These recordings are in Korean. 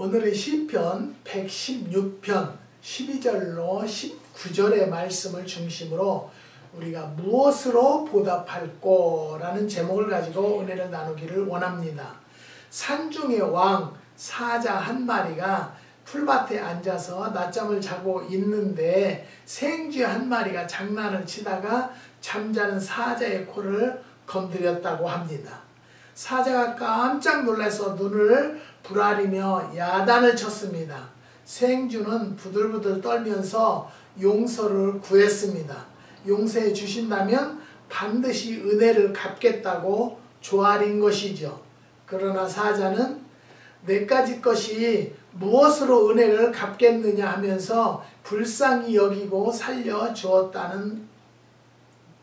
오늘은 시편 116편 12절로 19절의 말씀을 중심으로 우리가 무엇으로 보답할꼬 라는 제목을 가지고 은혜를 나누기를 원합니다. 산중의 왕 사자 한 마리가 풀밭에 앉아서 낮잠을 자고 있는데 생쥐 한 마리가 장난을 치다가 잠자는 사자의 코를 건드렸다고 합니다. 사자가 깜짝 놀라서 눈을 부라리며 야단을 쳤습니다. 생쥐는 부들부들 떨면서 용서를 구했습니다. 용서해 주신다면 반드시 은혜를 갚겠다고 조아린 것이죠. 그러나 사자는 내까지 것이 무엇으로 은혜를 갚겠느냐 하면서 불쌍히 여기고 살려주었다는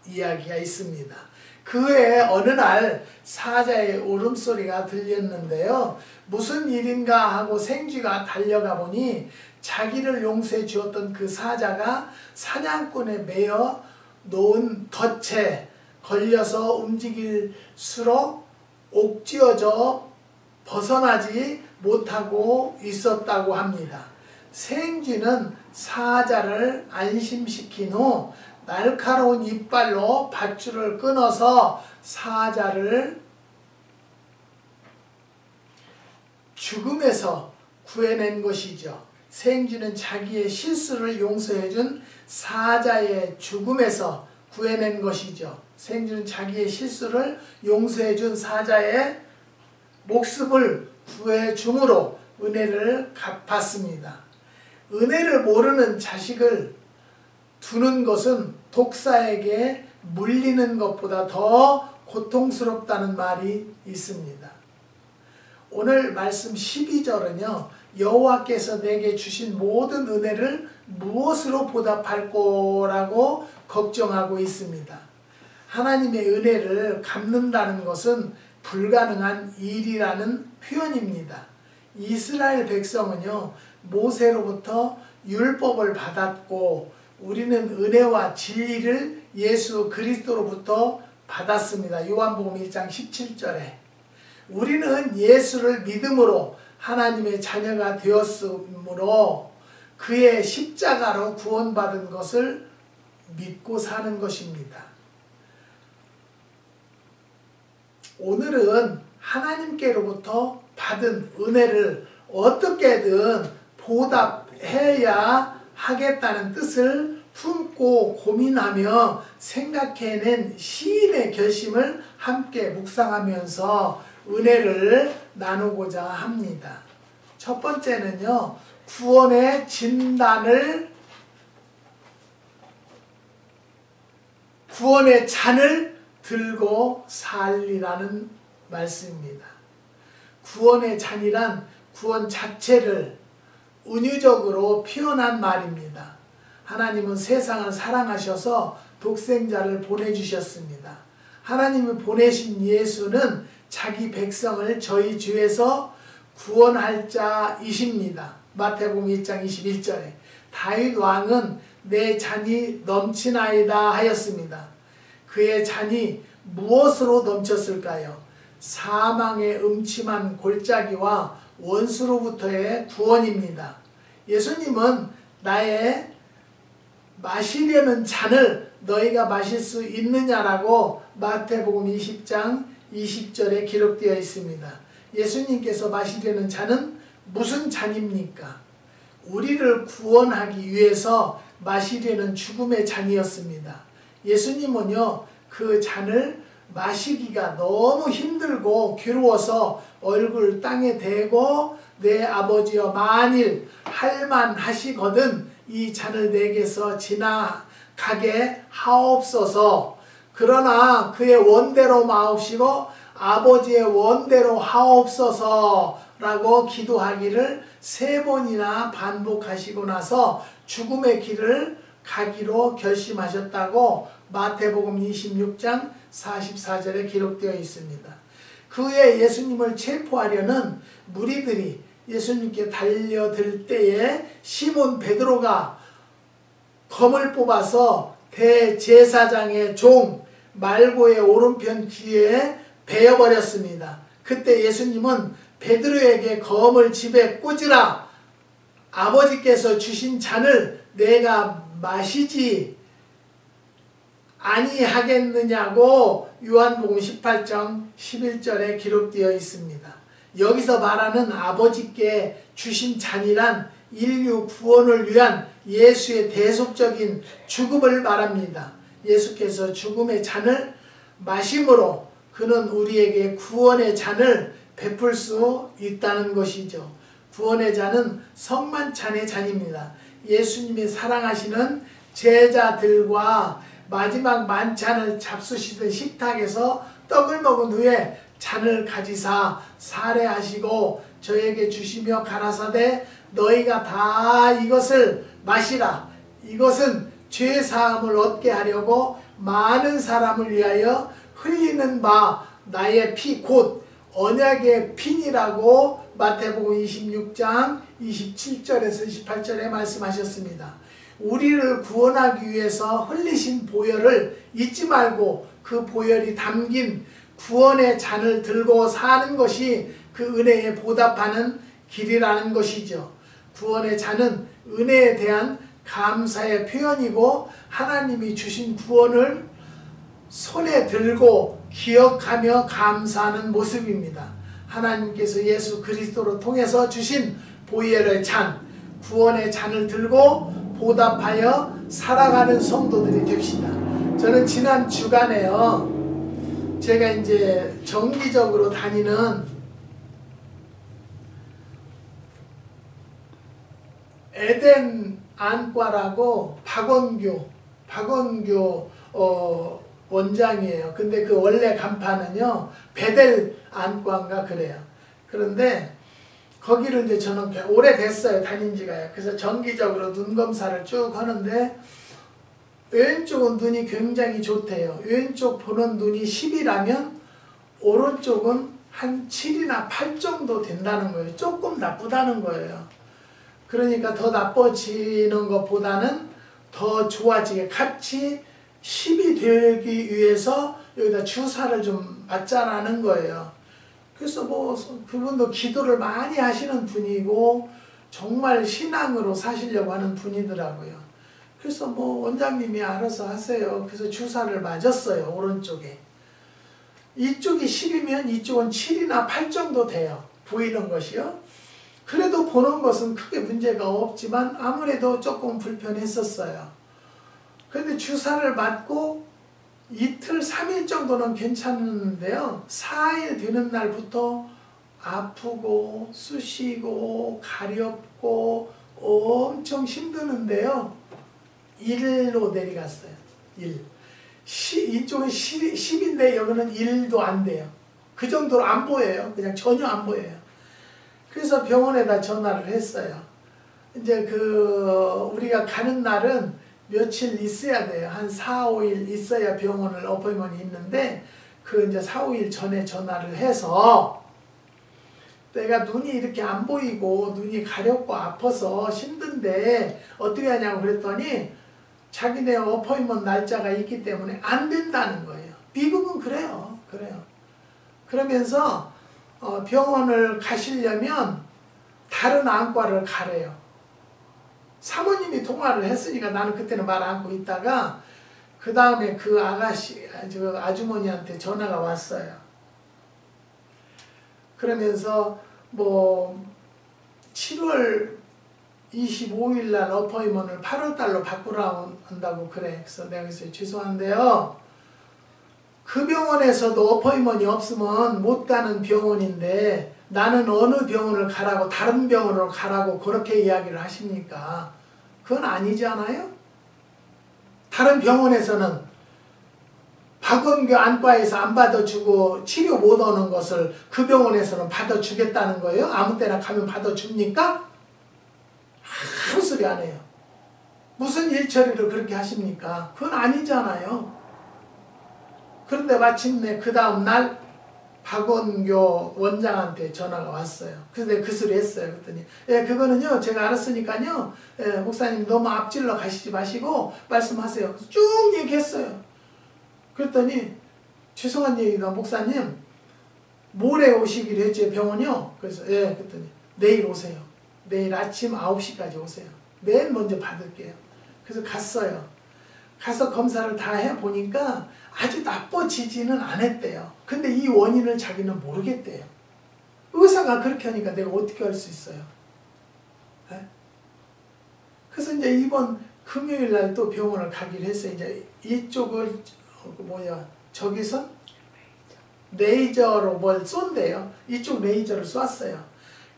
이야기가 있습니다. 그 후에 어느 날 사자의 울음소리가 들렸는데요. 무슨 일인가 하고 생쥐가 달려가 보니 자기를 용서해 주었던 그 사자가 사냥꾼에 매여 놓은 덫에 걸려서 움직일수록 옥지어져 벗어나지 못하고 있었다고 합니다. 생쥐는 사자를 안심시킨 후 날카로운 이빨로 밧줄을 끊어서 사자를 죽음에서 구해낸 것이죠. 생쥐는 자기의 실수를 용서해준 사자의 죽음에서 구해낸 것이죠. 생쥐는 자기의 실수를 용서해준 사자의 목숨을 구해줌으로 은혜를 갚았습니다. 은혜를 모르는 자식을 두는 것은 독사에게 물리는 것보다 더 고통스럽다는 말이 있습니다. 오늘 말씀 12절은요. 여호와께서 내게 주신 모든 은혜를 무엇으로 보답할꼬라고 걱정하고 있습니다. 하나님의 은혜를 갚는다는 것은 불가능한 일이라는 표현입니다. 이스라엘 백성은요. 모세로부터 율법을 받았고 우리는 은혜와 진리를 예수 그리스도로부터 받았습니다. 요한복음 1장 17절에 우리는 예수를 믿음으로 하나님의 자녀가 되었으므로 그의 십자가로 구원받은 것을 믿고 사는 것입니다. 오늘은 하나님께로부터 받은 은혜를 어떻게든 보답해야 하겠다는 뜻을 품고 고민하며 생각해낸 시인의 결심을 함께 묵상하면서 은혜를 나누고자 합니다. 첫 번째는요. 구원의 잔을 들고 살리라는 말씀입니다. 구원의 잔이란 구원 자체를 은유적으로 표현한 말입니다. 하나님은 세상을 사랑하셔서 독생자를 보내주셨습니다. 하나님이 보내신 예수는 자기 백성을 저희 죄에서 구원할 자이십니다. 마태복음 1장 21절에 다윗 왕은 내 잔이 넘치나이다 하였습니다. 그의 잔이 무엇으로 넘쳤을까요? 사망의 음침한 골짜기와 원수로부터의 구원입니다. 예수님은 나의 마시려는 잔을 너희가 마실 수 있느냐라고 마태복음 20장 20절에 기록되어 있습니다. 예수님께서 마시려는 잔은 무슨 잔입니까? 우리를 구원하기 위해서 마시려는 죽음의 잔이었습니다. 예수님은요, 그 잔을 마시기가 너무 힘들고 괴로워서 얼굴 땅에 대고 내 아버지여 만일 할만하시거든 이 잔을 내게서 지나가게 하옵소서. 그러나 그의 원대로 마옵시고 아버지의 원대로 하옵소서 라고 기도하기를 3번이나 반복하시고 나서 죽음의 길을 가기로 결심하셨다고 마태복음 26장 44절에 기록되어 있습니다. 그 후에 예수님을 체포하려는 무리들이 예수님께 달려들 때에 시몬 베드로가 검을 뽑아서 대제사장의 종 말고의 오른편 귀에 베어버렸습니다. 그때 예수님은 베드로에게 검을 집에 꽂으라. 아버지께서 주신 잔을 내가 마시지 아니하겠느냐고 요한복음 18장 11절에 기록되어 있습니다. 여기서 말하는 아버지께 주신 잔이란 인류 구원을 위한 예수의 대속적인 죽음을 말합니다. 예수께서 죽음의 잔을 마심으로 그는 우리에게 구원의 잔을 베풀 수 있다는 것이죠. 구원의 잔은 성만찬의 잔입니다. 예수님이 사랑하시는 제자들과 마지막 만찬을 잡수시던 식탁에서 떡을 먹은 후에 잔을 가지사 살해하시고 저에게 주시며 가라사대 너희가 다 이것을 마시라. 이것은 죄사함을 얻게 하려고 많은 사람을 위하여 흘리는 바 나의 피 곧 언약의 피니라고 마태복음 26장 27절에서 28절에 말씀하셨습니다. 우리를 구원하기 위해서 흘리신 보혈을 잊지 말고 그 보혈이 담긴 구원의 잔을 들고 사는 것이 그 은혜에 보답하는 길이라는 것이죠. 구원의 잔은 은혜에 대한 감사의 표현이고 하나님이 주신 구원을 손에 들고 기억하며 감사하는 모습입니다. 하나님께서 예수 그리스도로 통해서 주신 보혈의 잔, 구원의 잔을 들고 보답하여 살아가는 성도들이 됩시다. 저는 지난 주간에요, 제가 이제 정기적으로 다니는 에덴 안과라고 박원규 원장이에요. 근데 그 원래 간판은요 베델 안과인가 그래요. 그런데 거기를 이제 저는 오래됐어요, 다닌 지가요. 그래서 정기적으로 눈 검사를 쭉 하는데 왼쪽은 눈이 굉장히 좋대요. 왼쪽 보는 눈이 10이라면 오른쪽은 한 7이나 8 정도 된다는 거예요. 조금 나쁘다는 거예요. 그러니까 더 나빠지는 것보다는 더 좋아지게 같이 10이 되기 위해서 여기다 주사를 좀 맞자라는 거예요. 그래서 뭐 그분도 기도를 많이 하시는 분이고 정말 신앙으로 사시려고 하는 분이더라고요. 그래서 뭐 원장님이 알아서 하세요. 그래서 주사를 맞았어요, 오른쪽에. 이쪽이 10이면 이쪽은 7이나 8 정도 돼요, 보이는 것이요. 그래도 보는 것은 크게 문제가 없지만 아무래도 조금 불편했었어요. 그런데 주사를 맞고 이틀, 3일 정도는 괜찮은데요. 4일 되는 날부터 아프고 쑤시고 가렵고 엄청 힘드는데요. 1로 내려갔어요. 1. 이쪽은 10인데 여기는 1도 안 돼요. 그 정도로 안 보여요. 그냥 전혀 안 보여요. 그래서 병원에다 전화를 했어요. 이제 우리가 가는 날은 며칠 있어야 돼요. 한 4, 5일 있어야 병원을 어포인트먼이 있는데 이제 4, 5일 전에 전화를 해서 내가 눈이 이렇게 안 보이고 눈이 가렵고 아파서 힘든데 어떻게 하냐고 그랬더니 자기네 어포인트먼 날짜가 있기 때문에 안 된다는 거예요. 미국은 그래요. 그러면서 병원을 가시려면 다른 안과를 가래요. 사모님이 통화를 했으니까 나는 그때는 말 않고 있다가 그 다음에 그 아주머니한테 전화가 왔어요. 그러면서 뭐 7월 25일 날 어포인트먼을 8월 달로 바꾸라 한다고 그래. 그래서 내가 그래서 죄송한데요, 그 병원에서도 어포인트먼이 없으면 못 가는 병원인데 나는 어느 병원을 가라고, 다른 병원으로 가라고 그렇게 이야기를 하십니까? 그건 아니잖아요. 다른 병원에서는 박원규 안과에서 안 받아주고 치료 못 오는 것을 그 병원에서는 받아주겠다는 거예요? 아무 때나 가면 받아줍니까? 아무 소리 안 해요. 무슨 일 처리를 그렇게 하십니까? 그건 아니잖아요. 그런데 마침내 그 다음 날 박원교 원장한테 전화가 왔어요. 그래서 내가 그 소리 했어요. 그랬더니 그거는요 제가 알았으니까요, 목사님 너무 앞질러 가시지 마시고 말씀하세요. 그래서 쭉 얘기했어요. 그랬더니 죄송한 얘기다, 목사님, 모레 오시기로 했죠, 병원이요. 그래서 예, 그랬더니 내일 오세요. 내일 아침 9시까지 오세요. 맨 먼저 받을게요. 그래서 갔어요. 가서 검사를 다 해보니까 아주 나빠지지는 않았대요. 근데 이 원인을 자기는 모르겠대요. 의사가 그렇게 하니까 내가 어떻게 할 수 있어요? 네? 그래서 이제 이번 금요일 날 또 병원을 가기로 했어요. 이제 이쪽을 저기서 레이저로 뭘 쏜대요. 이쪽 레이저를 쐈어요.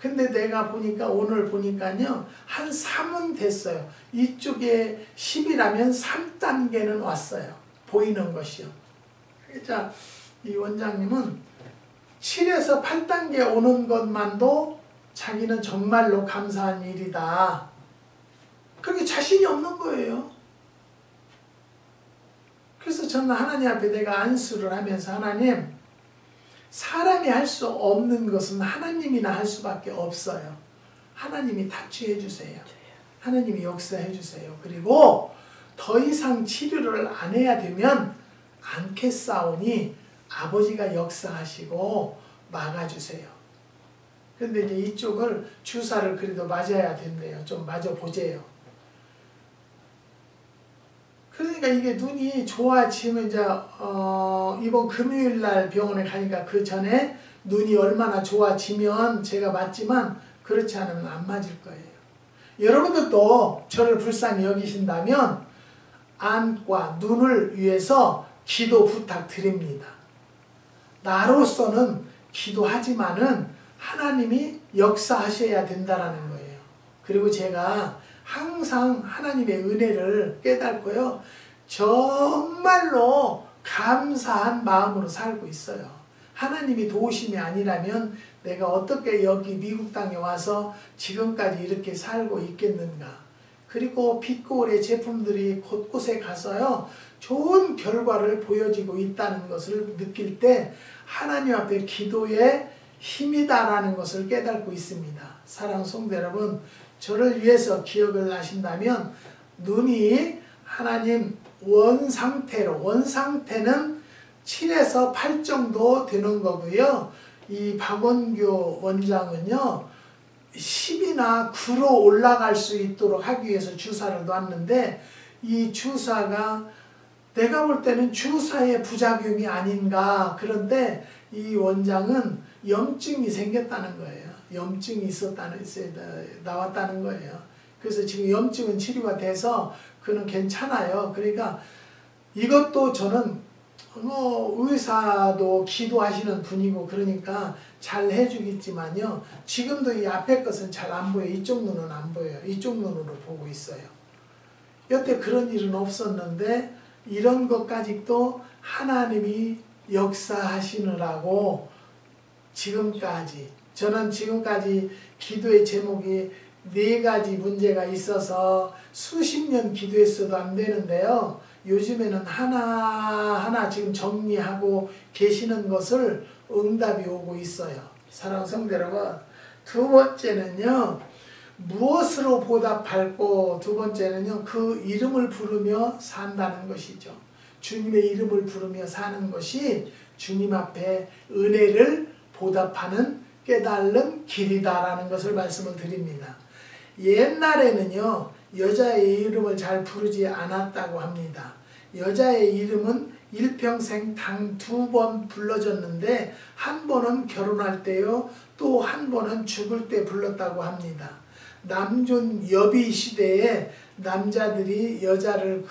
근데 내가 보니까 오늘 보니까요 한 3은 됐어요. 이쪽에 10이라면 3단계는 왔어요. 보이는 것이요. 자, 이 원장님은 7에서 8단계 오는 것만도 자기는 정말로 감사한 일이다. 그렇게 자신이 없는 거예요. 그래서 저는 하나님 앞에 내가 안수를 하면서 하나님, 사람이 할 수 없는 것은 하나님이나 할 수밖에 없어요. 하나님이 타치해 주세요. 하나님이 역사해 주세요. 그리고 더 이상 치료를 안 해야 되면 않겠사오니 아버지가 역사하시고 막아주세요. 근데 이제 이쪽을 주사를 그래도 맞아야 된대요. 좀 맞아보재요. 그러니까 이게 눈이 좋아지면 이제 이번 금요일 날 병원에 가니까 그 전에 눈이 얼마나 좋아지면 제가 맞지만 그렇지 않으면 안 맞을 거예요. 여러분들도 저를 불쌍히 여기신다면 안과 눈을 위해서 기도 부탁드립니다. 나로서는 기도하지만은 하나님이 역사하셔야 된다라는 거예요. 그리고 제가 항상 하나님의 은혜를 깨닫고요. 정말로 감사한 마음으로 살고 있어요. 하나님이 도우심이 아니라면 내가 어떻게 여기 미국 땅에 와서 지금까지 이렇게 살고 있겠는가. 그리고 빛고울의 제품들이 곳곳에 가서요. 좋은 결과를 보여지고 있다는 것을 느낄 때 하나님 앞에 기도의 힘이다라는 것을 깨닫고 있습니다. 사랑하는 성도 여러분, 저를 위해서 기억을 하신다면 눈이 하나님 원상태는 7에서 8 정도 되는 거고요. 이 박원교 원장은요 10이나 9로 올라갈 수 있도록 하기 위해서 주사를 놨는데 이 주사가 내가 볼 때는 주사의 부작용이 아닌가. 그런데 이 원장은 염증이 생겼다는 거예요. 염증이 나왔다는 거예요. 그래서 지금 염증은 치료가 돼서 그는 괜찮아요. 그러니까 이것도 저는 의사도 기도하시는 분이고 그러니까 잘 해주겠지만요. 지금도 이 앞에 것은 잘 안 보여요. 이쪽 눈은 안 보여요. 이쪽 눈으로 보고 있어요. 여태 그런 일은 없었는데 이런 것까지도 하나님이 역사하시느라고 저는 지금까지 기도의 제목이 4가지 문제가 있어서 수십 년 기도했어도 안 되는데요. 요즘에는 하나하나 지금 정리하고 계시는 것을 응답이 오고 있어요. 사랑하는 성도 여러분, 두 번째는요. 무엇으로 보답할고 두 번째는요. 그 이름을 부르며 산다는 것이죠. 주님의 이름을 부르며 사는 것이 주님 앞에 은혜를 보답하는 깨달은 길이다라는 것을 말씀을 드립니다. 옛날에는요. 여자의 이름을 잘 부르지 않았다고 합니다. 여자의 이름은 일평생 단 2번 불러졌는데 한 번은 결혼할 때요. 또 한 번은 죽을 때 불렀다고 합니다. 남존 여비 시대에 남자들이 여자를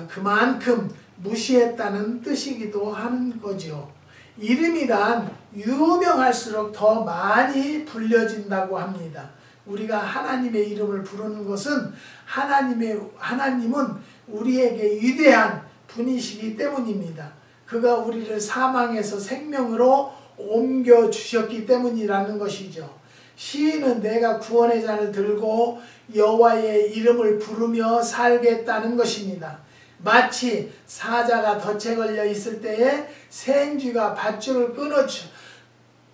그만큼 무시했다는 뜻이기도 하는 거죠. 이름이란 유명할수록 더 많이 불려진다고 합니다. 우리가 하나님의 이름을 부르는 것은 하나님은 우리에게 위대한 분이시기 때문입니다. 그가 우리를 사망에서 생명으로 옮겨주셨기 때문이라는 것이죠. 시인은 내가 구원의 잔을 들고 여호와의 이름을 부르며 살겠다는 것입니다. 마치 사자가 덫에 걸려 있을 때에 생쥐가 밧줄을 끊어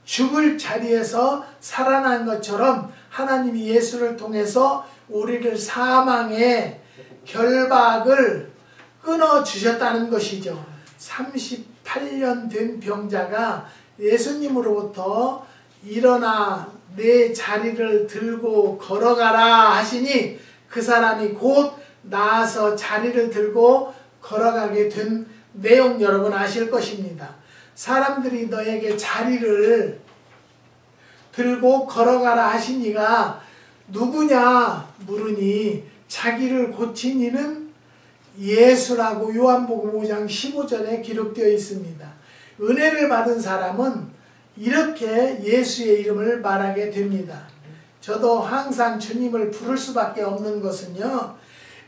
죽을 자리에서 살아난 것처럼 하나님이 예수를 통해서 우리를 사망의 결박을 끊어 주셨다는 것이죠. 38년 된 병자가 예수님으로부터 일어나 내 자리를 들고 걸어가라 하시니 그 사람이 곧 나아서 자리를 들고 걸어가게 된 내용 여러분 아실 것입니다. 사람들이 너에게 자리를 들고 걸어가라 하시니가 누구냐 물으니 자기를 고친 이는 예수라고 요한복음 5장 15절에 기록되어 있습니다. 은혜를 받은 사람은 이렇게 예수의 이름을 말하게 됩니다. 저도 항상 주님을 부를 수밖에 없는 것은요,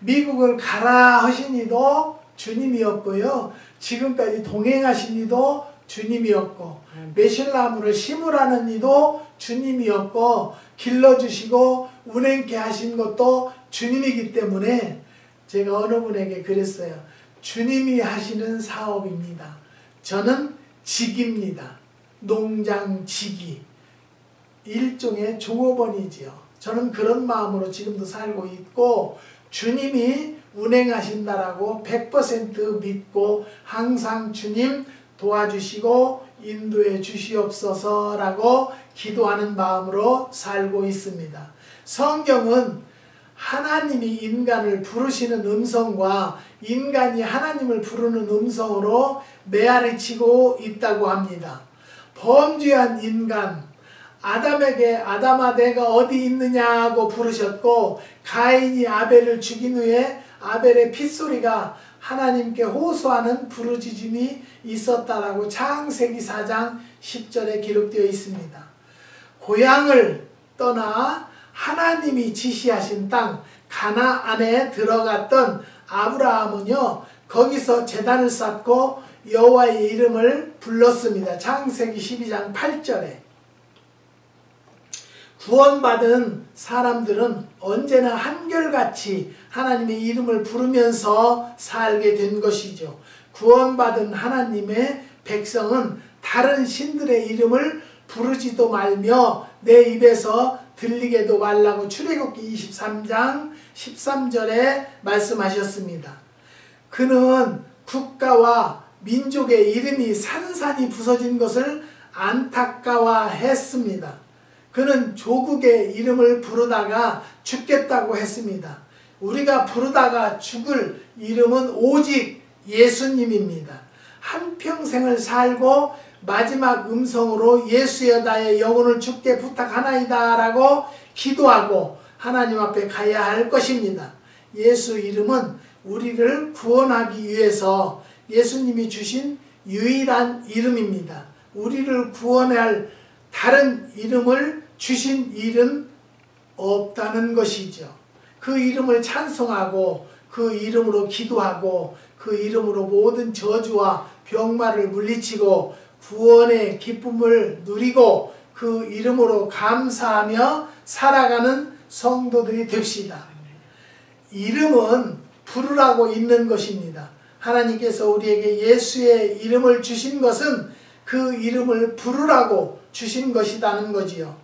미국을 가라 하신 이도 주님이었고요, 지금까지 동행하신 이도 주님이었고, 메실나무를 심으라는 이도 주님이었고, 길러주시고 운행케 하신 것도 주님이기 때문에 제가 어느 분에게 그랬어요. 주님이 하시는 사업입니다. 저는 직입니다. 농장 직이. 일종의 종업원이지요. 저는 그런 마음으로 지금도 살고 있고 주님이 운행하신다라고 100% 믿고 항상 주님 도와주시고 인도해 주시옵소서라고 기도하는 마음으로 살고 있습니다. 성경은 하나님이 인간을 부르시는 음성과 인간이 하나님을 부르는 음성으로 메아리치고 있다고 합니다. 범죄한 인간, 아담에게 아담아 내가 어디 있느냐고 부르셨고 가인이 아벨을 죽인 후에 아벨의 핏소리가 하나님께 호소하는 부르짖음이 있었다라고 창세기 4장 10절에 기록되어 있습니다. 고향을 떠나 하나님이 지시하신 땅 가나안에 들어갔던 아브라함은요 거기서 제단을 쌓고 여호와의 이름을 불렀습니다. 창세기 12장 8절에 구원받은 사람들은 언제나 한결같이 하나님의 이름을 부르면서 살게 된 것이죠. 구원받은 하나님의 백성은 다른 신들의 이름을 부르지도 말며 내 입에서 들리게도 말라고 출애굽기 23장 13절에 말씀하셨습니다. 그는 국가와 민족의 이름이 산산이 부서진 것을 안타까워했습니다. 그는 조국의 이름을 부르다가 죽겠다고 했습니다. 우리가 부르다가 죽을 이름은 오직 예수님입니다. 한평생을 살고 마지막 음성으로 예수여 나의 영혼을 주께 부탁하나이다 라고 기도하고 하나님 앞에 가야 할 것입니다. 예수 이름은 우리를 구원하기 위해서 예수님이 주신 유일한 이름입니다. 우리를 구원할 다른 이름을 주신 일은 없다는 것이죠. 그 이름을 찬송하고 그 이름으로 기도하고 그 이름으로 모든 저주와 병마를 물리치고 구원의 기쁨을 누리고 그 이름으로 감사하며 살아가는 성도들이 됩시다. 이름은 부르라고 있는 것입니다. 하나님께서 우리에게 예수의 이름을 주신 것은 그 이름을 부르라고 주신 것이라는 거지요.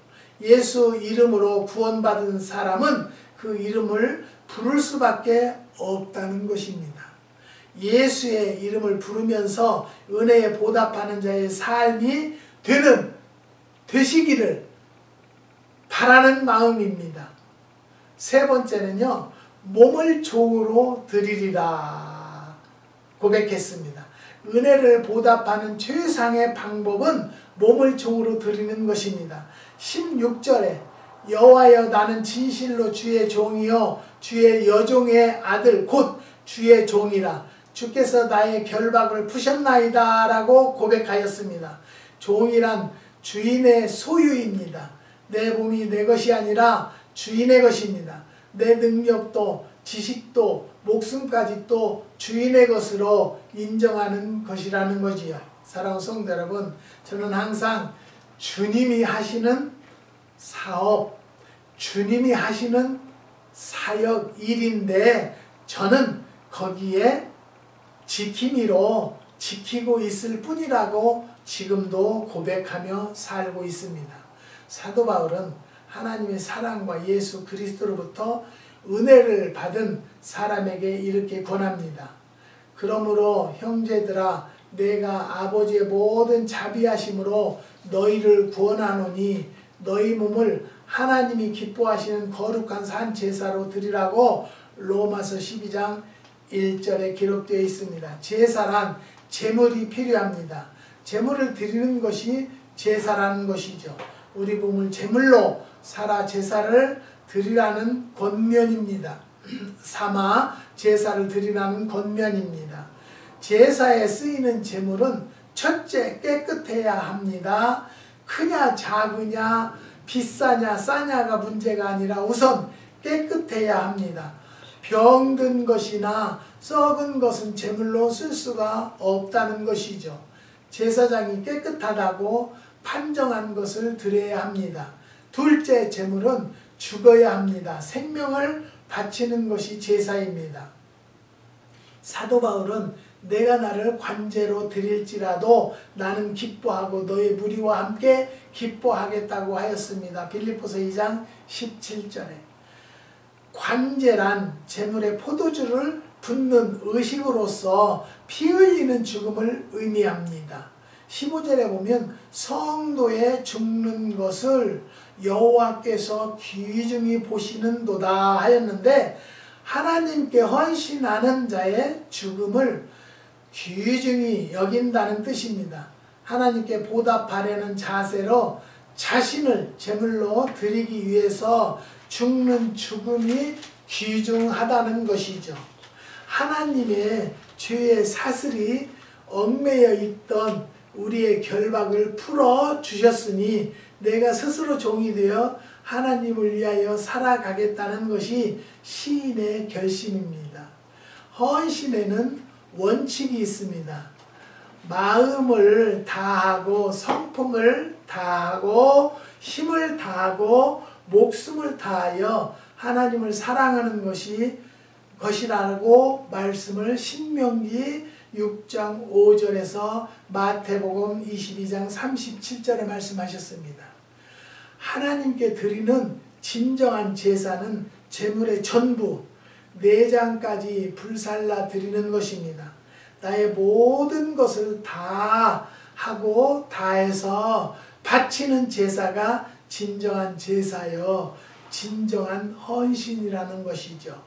예수 이름으로 구원받은 사람은 그 이름을 부를 수밖에 없다는 것입니다. 예수의 이름을 부르면서 은혜에 보답하는 자의 삶이 되시기를 바라는 마음입니다. 세 번째는요, 몸을 종으로 드리리라 고백했습니다. 은혜를 보답하는 최상의 방법은 몸을 종으로 드리는 것입니다. 16절에 여호와여 나는 진실로 주의 종이요 주의 여종의 아들 곧 주의 종이라 주께서 나의 결박을 푸셨나이다 라고 고백하였습니다. 종이란 주인의 소유입니다. 내 몸이 내 것이 아니라 주인의 것입니다. 내 능력도 지식도 목숨까지 또 주인의 것으로 인정하는 것이라는 거지요. 사랑하는 성도 여러분, 저는 항상 주님이 하시는 사업, 주님이 하시는 사역 일인데 저는 거기에 지킴이로 지키고 있을 뿐이라고 지금도 고백하며 살고 있습니다. 사도 바울은 하나님의 사랑과 예수 그리스도로부터 은혜를 받은 사람에게 이렇게 권합니다. 그러므로 형제들아 내가 아버지의 모든 자비하심으로 너희를 구원하노니 너희 몸을 하나님이 기뻐하시는 거룩한 산 제사로 드리라고 로마서 12장 1절에 기록되어 있습니다. 제사란 제물이 필요합니다. 제물을 드리는 것이 제사라는 것이죠. 우리 몸을 제물로 살아 제사를 드리라는 권면입니다. 삼아 제사를 드리라는 권면입니다. 제사에 쓰이는 제물은 첫째 깨끗해야 합니다. 크냐 작으냐 비싸냐 싸냐가 문제가 아니라 우선 깨끗해야 합니다. 병든 것이나 썩은 것은 제물로 쓸 수가 없다는 것이죠. 제사장이 깨끗하다고 판정한 것을 드려야 합니다. 둘째 제물은 죽어야 합니다. 생명을 바치는 것이 제사입니다. 사도 바울은 내가 나를 관제로 드릴지라도 나는 기뻐하고 너의 무리와 함께 기뻐하겠다고 하였습니다. 빌립보서 2장 17절에 관제란 제물에 포도주를 붓는 의식으로서 피 흘리는 죽음을 의미합니다. 15절에 보면 성도의 죽는 것을 여호와께서 귀중히 보시는도다 하였는데 하나님께 헌신하는 자의 죽음을 귀중히 여긴다는 뜻입니다. 하나님께 보답하려는 자세로 자신을 제물로 드리기 위해서 죽는 죽음이 귀중하다는 것이죠. 하나님의 죄의 사슬이 얽매여 있던 우리의 결박을 풀어주셨으니 내가 스스로 종이 되어 하나님을 위하여 살아가겠다는 것이 시인의 결심입니다. 헌신에는 원칙이 있습니다. 마음을 다하고 성품을 다하고 힘을 다하고 목숨을 다하여 하나님을 사랑하는 것이라고 말씀을 신명기 6장 5절에서 마태복음 22장 37절에 말씀하셨습니다. 하나님께 드리는 진정한 제사는 제물의 전부 내장까지 불살라 드리는 것입니다. 나의 모든 것을 다 하고 다해서 바치는 제사가 진정한 제사여 진정한 헌신이라는 것이죠.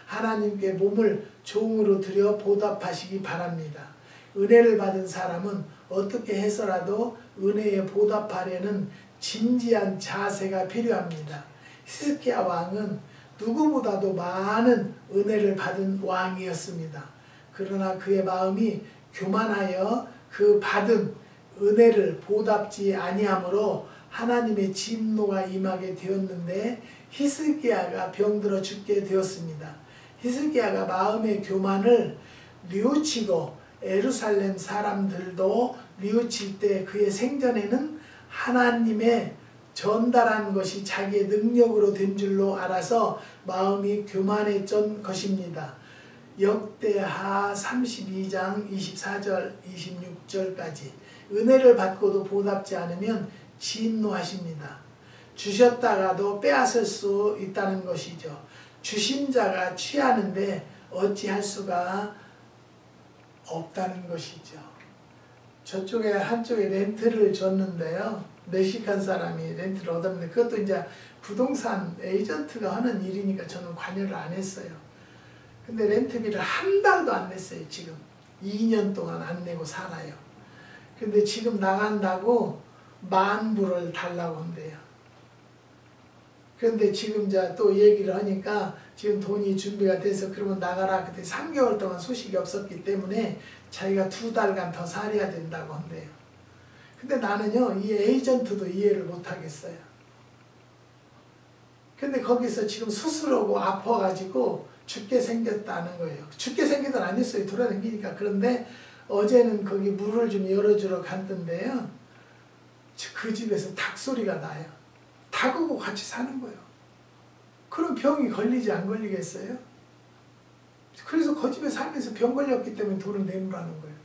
하나님께 몸을 종으로 드려 보답하시기 바랍니다. 은혜를 받은 사람은 어떻게 해서라도 은혜에 보답하려는 진지한 자세가 필요합니다. 히스기야 왕은 누구보다도 많은 은혜를 받은 왕이었습니다. 그러나 그의 마음이 교만하여 그 받은 은혜를 보답지 아니하므로 하나님의 진노가 임하게 되었는데 히스기야가 병들어 죽게 되었습니다. 히스기야가 마음의 교만을 뉘우치고 예루살렘 사람들도 뉘우칠 때 그의 생전에는 하나님의 전달한 것이 자기의 능력으로 된 줄로 알아서 마음이 교만했던 것입니다. 역대하 32장 24절 26절까지 은혜를 받고도 보답지 않으면 진노하십니다. 주셨다가도 빼앗을 수 있다는 것이죠. 주신 자가 취하는데 어찌할 수가 없다는 것이죠. 저쪽에 한쪽에 렌트를 줬는데요. 멕시칸 사람이 렌트를 얻었는데 그것도 이제 부동산 에이전트가 하는 일이니까 저는 관여를 안 했어요. 근데 렌트비를 한 달도 안 냈어요. 지금 2년 동안 안 내고 살아요. 근데 지금 나간다고 10,000불을 달라고 한대요. 그런데 지금 이제 또 얘기를 하니까 지금 돈이 준비가 돼서 그러면 나가라. 그때 3개월 동안 소식이 없었기 때문에 자기가 2달간 더 살아야 된다고 한대요. 근데 나는요, 이 에이전트도 이해를 못 하겠어요. 근데 거기서 지금 수술하고 아파가지고 죽게 생겼다는 거예요. 죽게 생기든 아니었어요. 돌아다니니까. 그런데 어제는 거기 문을 좀 열어주러 갔던데요. 그 집에서 닭소리가 나요. 닭하고 같이 사는 거예요. 그럼 병이 걸리지 안 걸리겠어요? 그래서 그 집에 살면서 병 걸렸기 때문에 돈을 내놓으라는 거예요.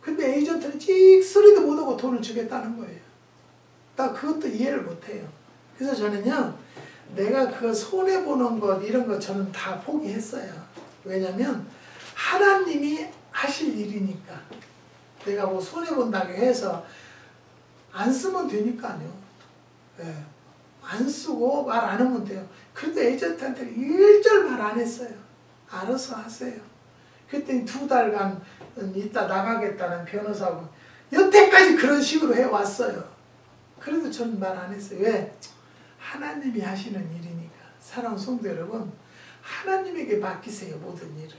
근데 에이전트는 찍 소리도 못하고 돈을 주겠다는 거예요. 나 그것도 이해를 못해요. 그래서 저는요, 내가 그 손해보는 것 이런 거 저는 다 포기했어요. 왜냐면 하나님이 하실 일이니까. 내가 뭐 손해본다고 해서 안 쓰면 되니까요. 예. 안 쓰고 말 안 하면 돼요. 그런데 에이전트한테 일절 말 안 했어요. 알아서 하세요. 그랬더니 2달간 이따 나가겠다는 변호사하고 여태까지 그런 식으로 해왔어요. 그래도 저는 말 안 했어요. 왜? 하나님이 하시는 일이니까. 사랑하는 성도 여러분, 하나님에게 맡기세요. 모든 일을.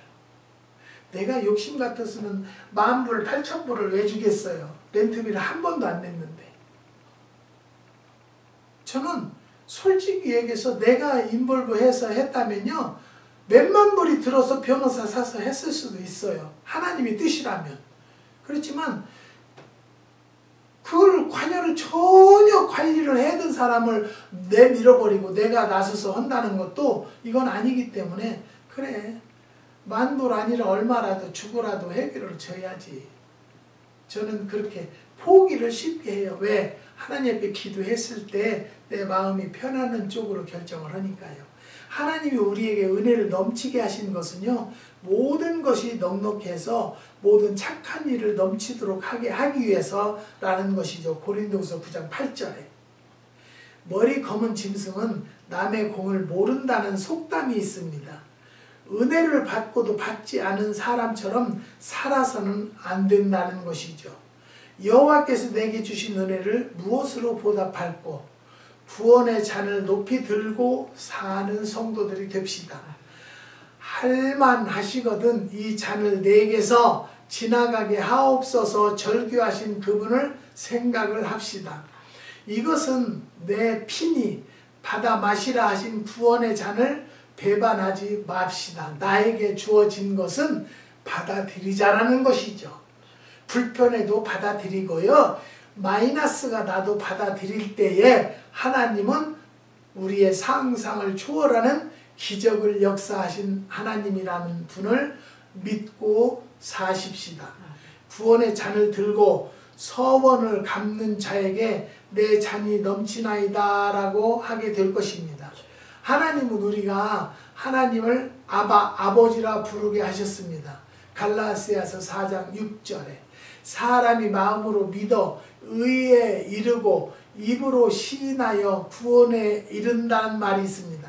내가 욕심 같았으면 10,000불 8,000불을 왜 주겠어요. 렌트비를 한 번도 안 냈는데. 저는 솔직히 얘기해서 내가 인볼브해서 했다면요, 몇만 불이 들어서 변호사 사서 했을 수도 있어요. 하나님이 뜻이라면. 그렇지만 그걸 관여를 전혀 관리를 해둔 사람을 내밀어버리고 내가 나서서 한다는 것도 이건 아니기 때문에, 그래 10,000불 아니라 얼마라도 주고라도 해결을 줘야지. 저는 그렇게 포기를 쉽게 해요. 왜? 하나님 앞에 기도했을 때 내 마음이 편안한 쪽으로 결정을 하니까요. 하나님이 우리에게 은혜를 넘치게 하신 것은요, 모든 것이 넉넉해서 모든 착한 일을 넘치도록 하기 위해서라는 것이죠. 고린도후서 9장 8절에 머리 검은 짐승은 남의 공을 모른다는 속담이 있습니다. 은혜를 받고도 받지 않은 사람처럼 살아서는 안 된다는 것이죠. 여호와께서 내게 주신 은혜를 무엇으로 보답할꼬? 구원의 잔을 높이 들고 사는 성도들이 됩시다. 할만하시거든 이 잔을 내게서 지나가게 하옵소서 절규하신 그분을 생각을 합시다. 이것은 내 피니 받아 마시라 하신 구원의 잔을 배반하지 맙시다. 나에게 주어진 것은 받아들이자라는 것이죠. 불편해도 받아들이고요. 마이너스가 나도 받아들일 때에 하나님은 우리의 상상을 초월하는 기적을 역사하신 하나님이라는 분을 믿고 사십시다. 구원의 잔을 들고 서원을 갚는 자에게 내 잔이 넘치나이다 라고 하게 될 것입니다. 하나님은 우리가 하나님을 아버지라 부르게 하셨습니다. 갈라디아서 4장 6절에 사람이 마음으로 믿어 의에 이르고 입으로 시인하여 구원에 이른다는 말이 있습니다.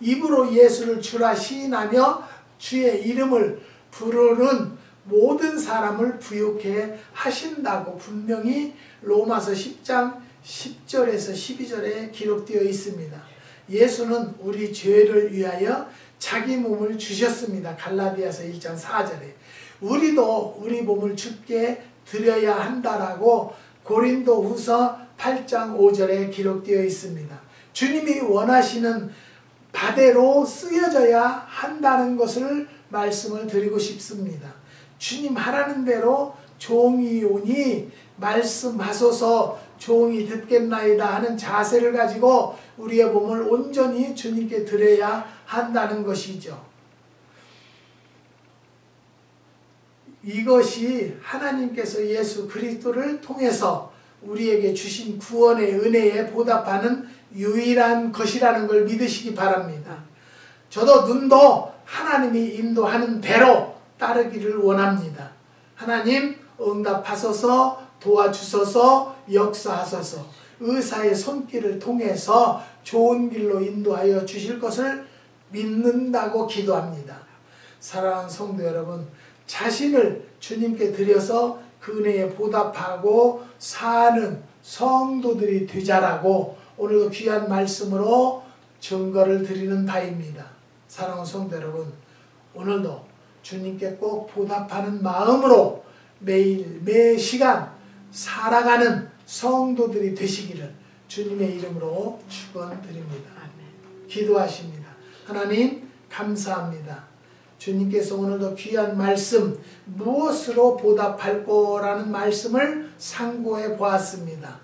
입으로 예수를 주라 시인하며 주의 이름을 부르는 모든 사람을 부욕해 하신다고 분명히 로마서 10장 10절에서 12절에 기록되어 있습니다. 예수는 우리 죄를 위하여 자기 몸을 주셨습니다. 갈라디아서 1장 4절에 우리도 우리 몸을 주께 드려야 한다라고 고린도후서 8장 5절에 기록되어 있습니다. 주님이 원하시는 바대로 쓰여져야 한다는 것을 말씀을 드리고 싶습니다. 주님 하라는 대로 종이 오니 말씀하소서 종이 듣겠나이다 하는 자세를 가지고 우리의 몸을 온전히 주님께 드려야 한다는 것이죠. 이것이 하나님께서 예수 그리스도를 통해서 우리에게 주신 구원의 은혜에 보답하는 유일한 것이라는 걸 믿으시기 바랍니다. 저도 눈도 하나님이 인도하는 대로 따르기를 원합니다. 하나님 응답하소서, 도와주소서, 역사하소서, 의사의 손길을 통해서 좋은 길로 인도하여 주실 것을 믿는다고 기도합니다. 사랑하는 성도 여러분, 자신을 주님께 드려서 그 은혜에 보답하고 사는 성도들이 되자라고 오늘도 귀한 말씀으로 증거를 드리는 바입니다. 사랑하는 성도 여러분, 오늘도 주님께 꼭 보답하는 마음으로 매일 매 시간 살아가는 성도들이 되시기를 주님의 이름으로 축원드립니다. 기도하십니다. 하나님 감사합니다. 주님께서 오늘도 귀한 말씀 무엇으로 보답할 거라는 말씀을 상고해 보았습니다.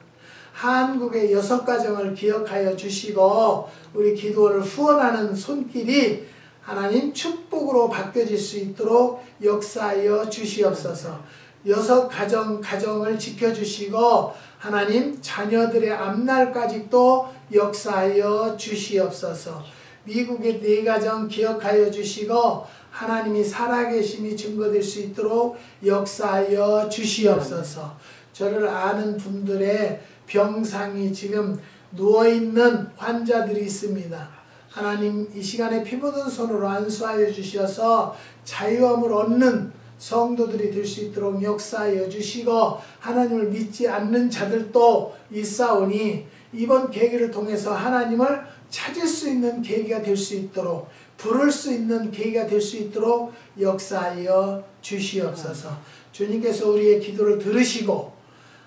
한국의 6가정을 기억하여 주시고 우리 기도를 후원하는 손길이 하나님 축복으로 바뀌어질 수 있도록 역사하여 주시옵소서. 6가정을 지켜주시고 하나님 자녀들의 앞날까지 또 역사하여 주시옵소서. 미국의 4가정 기억하여 주시고 하나님이 살아계심이 증거될 수 있도록 역사하여 주시옵소서. 저를 아는 분들의 병상이 지금 누워있는 환자들이 있습니다. 하나님 이 시간에 피 묻은 손으로 안수하여 주셔서 자유함을 얻는 성도들이 될 수 있도록 역사하여 주시고, 하나님을 믿지 않는 자들도 있사오니 이번 계기를 통해서 하나님을 찾을 수 있는 계기가 될 수 있도록, 부를 수 있는 계기가 될 수 있도록 역사하여 주시옵소서. 주님께서 우리의 기도를 들으시고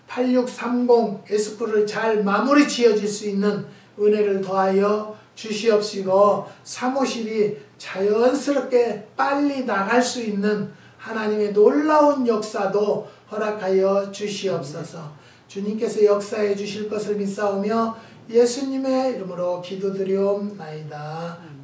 8630 에스쿠를 잘 마무리 지어질 수 있는 은혜를 더하여 주시옵시고, 사무실이 자연스럽게 빨리 나갈 수 있는 하나님의 놀라운 역사도 허락하여 주시옵소서. 주님께서 역사해 주실 것을 믿사오며 예수님의 이름으로 기도드리옵나이다.